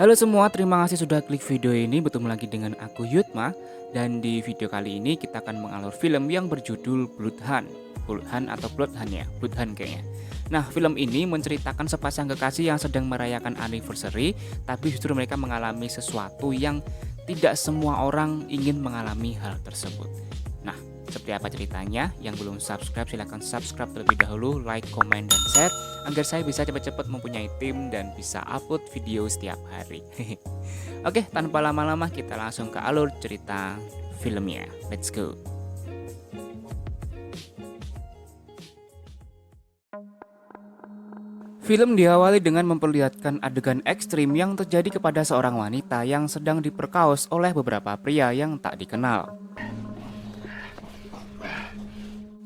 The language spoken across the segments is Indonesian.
Halo semua, terima kasih sudah klik video ini. Bertemu lagi dengan aku Yutma. Dan di video kali ini kita akan mengalur film yang berjudul Bloodhunt. Bloodhunt atau Bloodhunt ya, Bloodhunt kayaknya. Nah, film ini menceritakan sepasang kekasih yang sedang merayakan anniversary, tapi justru mereka mengalami sesuatu yang tidak semua orang ingin mengalami hal tersebut. Nah, seperti apa ceritanya? Yang belum subscribe silahkan subscribe terlebih dahulu, like, komen, dan share agar saya bisa cepat-cepat mempunyai tim dan bisa upload video setiap hari. Oke, tanpa lama-lama kita langsung ke alur cerita filmnya. Let's go. Film diawali dengan memperlihatkan adegan ekstrim yang terjadi kepada seorang wanita yang sedang diperkaos oleh beberapa pria yang tak dikenal.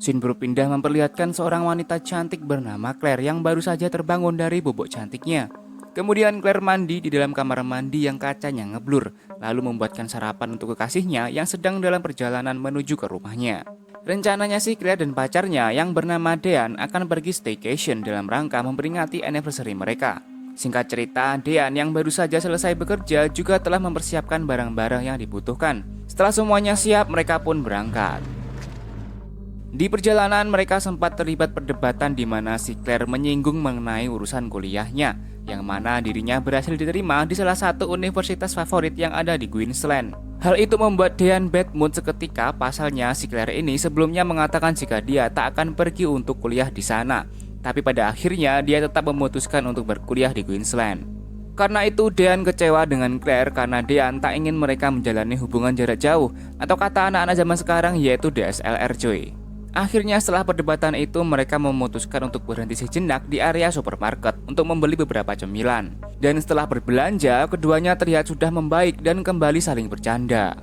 Scene berpindah memperlihatkan seorang wanita cantik bernama Claire yang baru saja terbangun dari bobok cantiknya. Kemudian Claire mandi di dalam kamar mandi yang kacanya ngeblur, lalu membuatkan sarapan untuk kekasihnya yang sedang dalam perjalanan menuju ke rumahnya. Rencananya sih Claire dan pacarnya yang bernama Dean akan pergi staycation dalam rangka memperingati anniversary mereka. Singkat cerita, Dean yang baru saja selesai bekerja juga telah mempersiapkan barang-barang yang dibutuhkan. Setelah semuanya siap, mereka pun berangkat. Di perjalanan mereka sempat terlibat perdebatan di mana si Claire menyinggung mengenai urusan kuliahnya, yang mana dirinya berhasil diterima di salah satu universitas favorit yang ada di Queensland. Hal itu membuat Dean bad mood seketika, pasalnya si Claire ini sebelumnya mengatakan jika dia tak akan pergi untuk kuliah di sana. Tapi pada akhirnya dia tetap memutuskan untuk berkuliah di Queensland. Karena itu Dean kecewa dengan Claire karena Dean tak ingin mereka menjalani hubungan jarak jauh, atau kata anak-anak zaman sekarang yaitu DSLR cuy. Akhirnya setelah perdebatan itu mereka memutuskan untuk berhenti sejenak di area supermarket untuk membeli beberapa cemilan. Dan setelah berbelanja, keduanya terlihat sudah membaik dan kembali saling bercanda.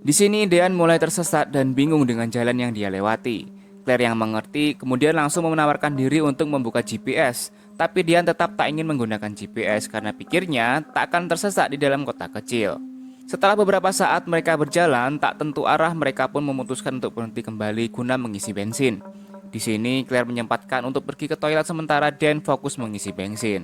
Di sini Dean mulai tersesat dan bingung dengan jalan yang dia lewati. Claire yang mengerti kemudian langsung menawarkan diri untuk membuka GPS. Tapi Dean tetap tak ingin menggunakan GPS karena pikirnya tak akan tersesat di dalam kota kecil. Setelah beberapa saat mereka berjalan, tak tentu arah, mereka pun memutuskan untuk berhenti kembali guna mengisi bensin. Di sini Claire menyempatkan untuk pergi ke toilet sementara Dan fokus mengisi bensin.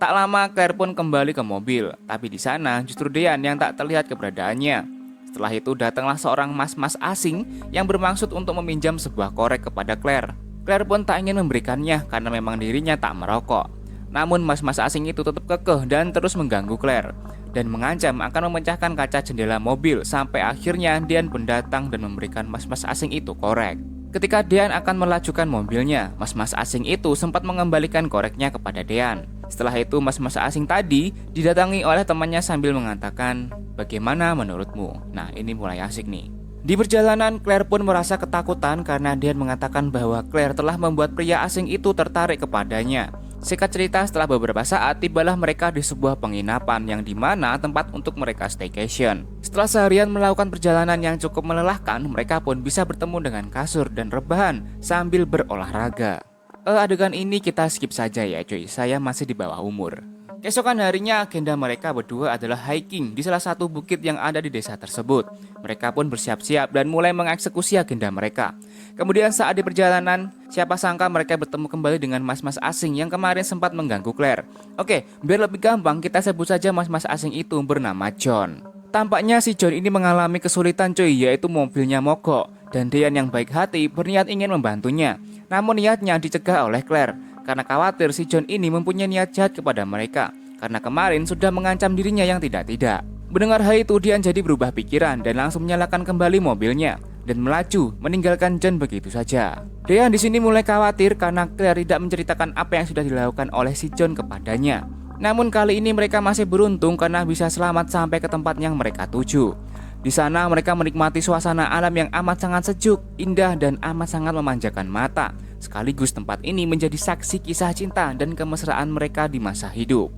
Tak lama Claire pun kembali ke mobil, tapi di sana justru Dean yang tak terlihat keberadaannya. Setelah itu datanglah seorang mas-mas asing yang bermaksud untuk meminjam sebuah korek kepada Claire. Claire pun tak ingin memberikannya karena memang dirinya tak merokok. Namun mas-mas asing itu tetap kekeh dan terus mengganggu Claire dan mengancam akan memecahkan kaca jendela mobil sampai akhirnya Dean pun datang dan memberikan mas-mas asing itu korek. Ketika Dean akan melajukan mobilnya, mas-mas asing itu sempat mengembalikan koreknya kepada Dean. Setelah itu mas-mas asing tadi didatangi oleh temannya sambil mengatakan, "Bagaimana menurutmu?" Nah, ini mulai asik nih. Di perjalanan Claire pun merasa ketakutan karena Dean mengatakan bahwa Claire telah membuat pria asing itu tertarik kepadanya. Singkat cerita, setelah beberapa saat tibalah mereka di sebuah penginapan yang dimana tempat untuk mereka staycation. Setelah seharian melakukan perjalanan yang cukup melelahkan, mereka pun bisa bertemu dengan kasur dan rebahan sambil berolahraga. Adegan ini kita skip saja ya cuy, saya masih di bawah umur. Keesokan harinya agenda mereka berdua adalah hiking di salah satu bukit yang ada di desa tersebut. Mereka pun bersiap-siap dan mulai mengeksekusi agenda mereka. Kemudian saat di perjalanan, siapa sangka mereka bertemu kembali dengan mas-mas asing yang kemarin sempat mengganggu Claire. Oke, biar lebih gampang kita sebut saja mas-mas asing itu bernama John. Tampaknya si John ini mengalami kesulitan cuy, yaitu mobilnya mogok. Dan Dean yang baik hati berniat ingin membantunya. Namun niatnya dicegah oleh Claire karena khawatir si John ini mempunyai niat jahat kepada mereka, karena kemarin sudah mengancam dirinya yang tidak-tidak. Mendengar hal itu, Dean jadi berubah pikiran dan langsung menyalakan kembali mobilnya dan melaju meninggalkan John begitu saja. Dean di sini mulai khawatir karena Claire tidak menceritakan apa yang sudah dilakukan oleh si John kepadanya. Namun kali ini mereka masih beruntung karena bisa selamat sampai ke tempat yang mereka tuju. Di sana mereka menikmati suasana alam yang amat sangat sejuk, indah dan amat sangat memanjakan mata. Sekaligus tempat ini menjadi saksi kisah cinta dan kemesraan mereka di masa hidup.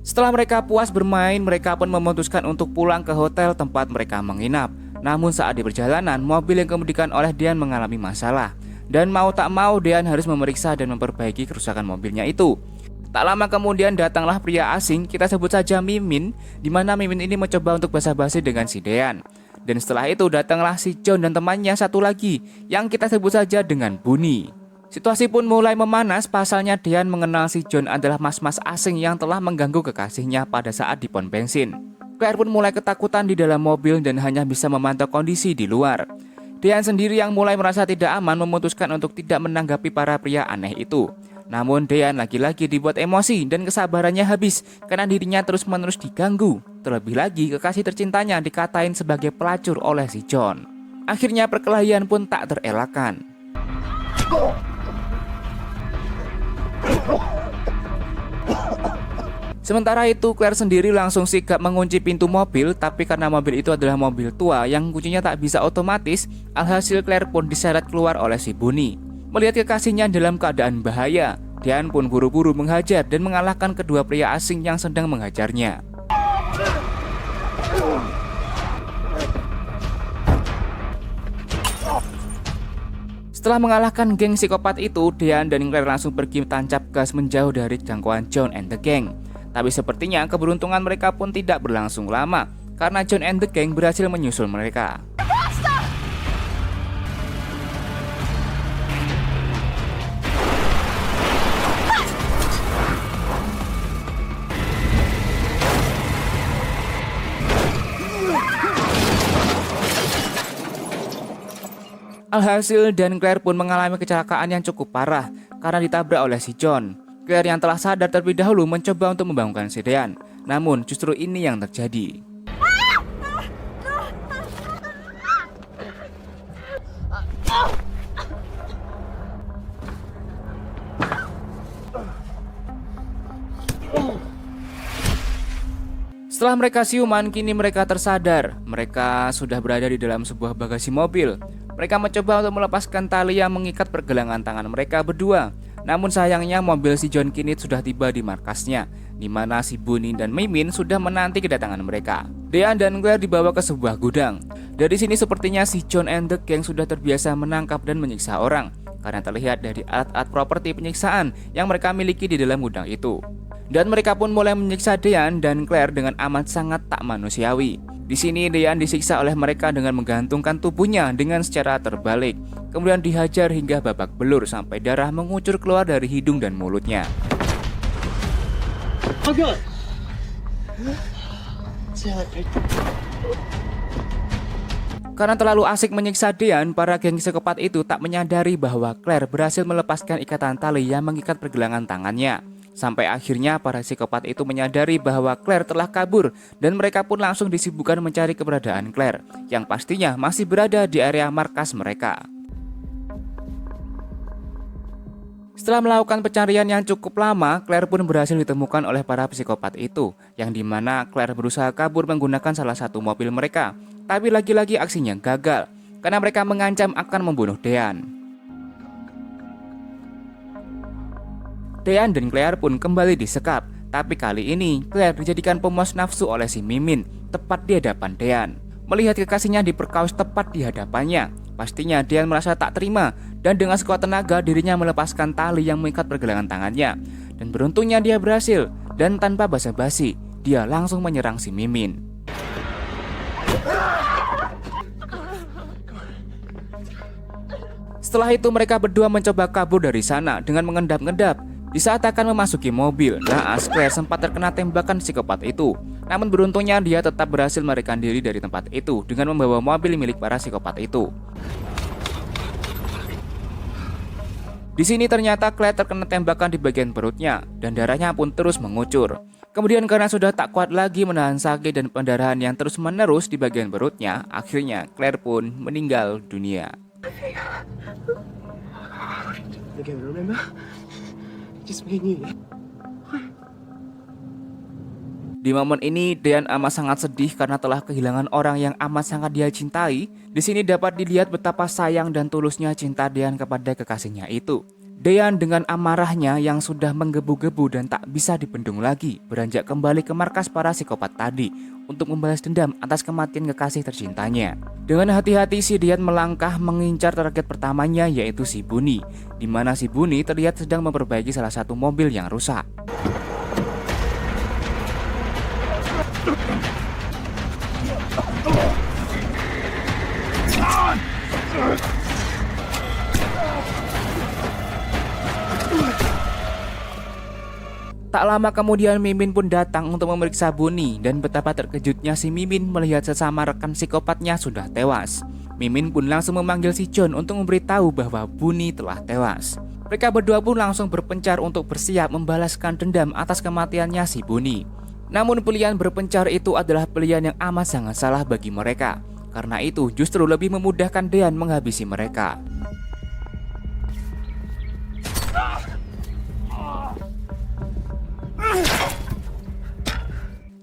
Setelah mereka puas bermain, mereka pun memutuskan untuk pulang ke hotel tempat mereka menginap. Namun saat di perjalanan, mobil yang dikemudikan oleh Dean mengalami masalah. Dan mau tak mau Dean harus memeriksa dan memperbaiki kerusakan mobilnya itu. Tak lama kemudian datanglah pria asing, kita sebut saja Mimin, di mana Mimin ini mencoba untuk basa-basi dengan si Dean. Dan setelah itu datanglah si John dan temannya satu lagi, yang kita sebut saja dengan Bunny. Situasi pun mulai memanas, pasalnya Dean mengenal si John adalah mas-mas asing yang telah mengganggu kekasihnya pada saat di pom bensin. Claire pun mulai ketakutan di dalam mobil dan hanya bisa memantau kondisi di luar. Dean sendiri yang mulai merasa tidak aman memutuskan untuk tidak menanggapi para pria aneh itu. Namun Dean lagi-lagi dibuat emosi dan kesabarannya habis karena dirinya terus-menerus diganggu. Terlebih lagi kekasih tercintanya dikatain sebagai pelacur oleh si John. Akhirnya perkelahian pun tak terelakkan. Sementara itu Claire sendiri langsung sigap mengunci pintu mobil, tapi karena mobil itu adalah mobil tua yang kuncinya tak bisa otomatis, alhasil Claire pun diseret keluar oleh si Bonnie. Melihat kekasihnya dalam keadaan bahaya, Dean pun buru-buru menghajar dan mengalahkan kedua pria asing yang sedang menghajarnya. Setelah mengalahkan geng psikopat itu, Dean dan Claire langsung pergi tancap gas menjauh dari jangkauan John and the gang. Tapi sepertinya keberuntungan mereka pun tidak berlangsung lama, karena John and the gang berhasil menyusul mereka. Alhasil Dan Claire pun mengalami kecelakaan yang cukup parah karena ditabrak oleh si John. Claire yang telah sadar terlebih dahulu mencoba untuk membangunkan si Dean, namun justru ini yang terjadi. Setelah mereka siuman, kini mereka tersadar. Mereka sudah berada di dalam sebuah bagasi mobil. Mereka mencoba untuk melepaskan tali yang mengikat pergelangan tangan mereka berdua. Namun sayangnya mobil si John kini sudah tiba di markasnya, di mana si Bonnie dan Mimin sudah menanti kedatangan mereka. Dean dan Claire dibawa ke sebuah gudang. Dari sini sepertinya si John and the gang sudah terbiasa menangkap dan menyiksa orang, karena terlihat dari alat-alat properti penyiksaan yang mereka miliki di dalam gudang itu. Dan mereka pun mulai menyiksa Dean dan Claire dengan amat sangat tak manusiawi. Di sini Dean disiksa oleh mereka dengan menggantungkan tubuhnya dengan secara terbalik, kemudian dihajar hingga babak belur sampai darah mengucur keluar dari hidung dan mulutnya. Karena terlalu asik menyiksa Dean, para geng psikopat itu tak menyadari bahwa Claire berhasil melepaskan ikatan tali yang mengikat pergelangan tangannya. Sampai akhirnya para psikopat itu menyadari bahwa Claire telah kabur dan mereka pun langsung disibukkan mencari keberadaan Claire, yang pastinya masih berada di area markas mereka. Setelah melakukan pencarian yang cukup lama, Claire pun berhasil ditemukan oleh para psikopat itu, yang dimana Claire berusaha kabur menggunakan salah satu mobil mereka. Tapi lagi-lagi aksinya gagal, karena mereka mengancam akan membunuh Dean. Dean dan Claire pun kembali disekap, tapi kali ini Claire dijadikan pemuas nafsu oleh si Mimin, tepat di hadapan Dean. Melihat kekasihnya diperkaus tepat di hadapannya, pastinya Dean merasa tak terima dan dengan sekuat tenaga dirinya melepaskan tali yang mengikat pergelangan tangannya. Dan beruntungnya dia berhasil, dan tanpa basa-basi, dia langsung menyerang si Mimin. Setelah itu mereka berdua mencoba kabur dari sana dengan mengendap-endap. Di saat akan memasuki mobil, naas Claire sempat terkena tembakan psikopat itu. Namun beruntungnya dia tetap berhasil melarikan diri dari tempat itu dengan membawa mobil milik para psikopat itu. Di sini ternyata Claire terkena tembakan di bagian perutnya dan darahnya pun terus mengucur. Kemudian karena sudah tak kuat lagi menahan sakit dan pendarahan yang terus-menerus di bagian perutnya, akhirnya Claire pun meninggal dunia. Di momen ini Dean amat sangat sedih karena telah kehilangan orang yang amat sangat dia cintai. Di sini dapat dilihat betapa sayang dan tulusnya cinta Dean kepada kekasihnya itu. Dean dengan amarahnya yang sudah menggebu-gebu dan tak bisa dibendung lagi, beranjak kembali ke markas para psikopat tadi untuk membalas dendam atas kematian kekasih tercintanya. Dengan hati-hati si Dean melangkah mengincar target pertamanya, yaitu si Bonnie, di mana si Bonnie terlihat sedang memperbaiki salah satu mobil yang rusak. Tak lama kemudian Mimin pun datang untuk memeriksa Bunny, dan betapa terkejutnya si Mimin melihat sesama rekan psikopatnya sudah tewas. Mimin pun langsung memanggil si John untuk memberitahu bahwa Bunny telah tewas. Mereka berdua pun langsung berpencar untuk bersiap membalaskan dendam atas kematiannya si Bunny. Namun pilihan berpencar itu adalah pilihan yang amat sangat salah bagi mereka. Karena itu justru lebih memudahkan Dean menghabisi mereka.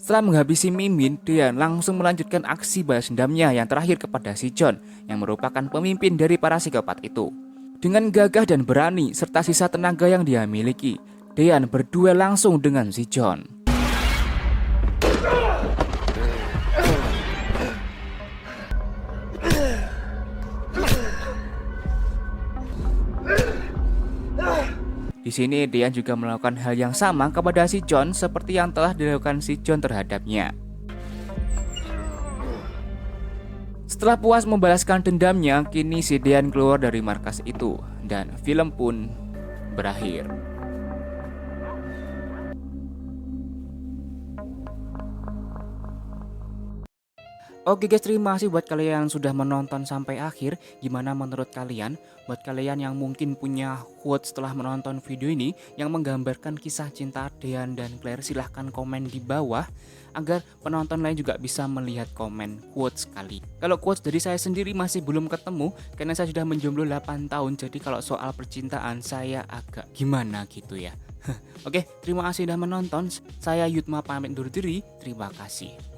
Setelah menghabisi Mimin, Dean langsung melanjutkan aksi balas dendamnya yang terakhir kepada si John, yang merupakan pemimpin dari para psikopat itu. Dengan gagah dan berani serta sisa tenaga yang dia miliki, Dean berduel langsung dengan si John. Di sini Dean juga melakukan hal yang sama kepada si John seperti yang telah dilakukan si John terhadapnya. Setelah puas membalaskan dendamnya, kini si Dean keluar dari markas itu dan film pun berakhir. Oke guys, terima kasih buat kalian yang sudah menonton sampai akhir. Gimana menurut kalian? Buat kalian yang mungkin punya quotes setelah menonton video ini yang menggambarkan kisah cinta Dean dan Claire, silahkan komen di bawah agar penonton lain juga bisa melihat komen quotes kali. Kalau quotes dari saya sendiri masih belum ketemu karena saya sudah menjomblo 8 tahun. Jadi kalau soal percintaan saya agak gimana gitu ya. Oke, terima kasih sudah menonton. Saya Yutma pamit undur diri. Terima kasih.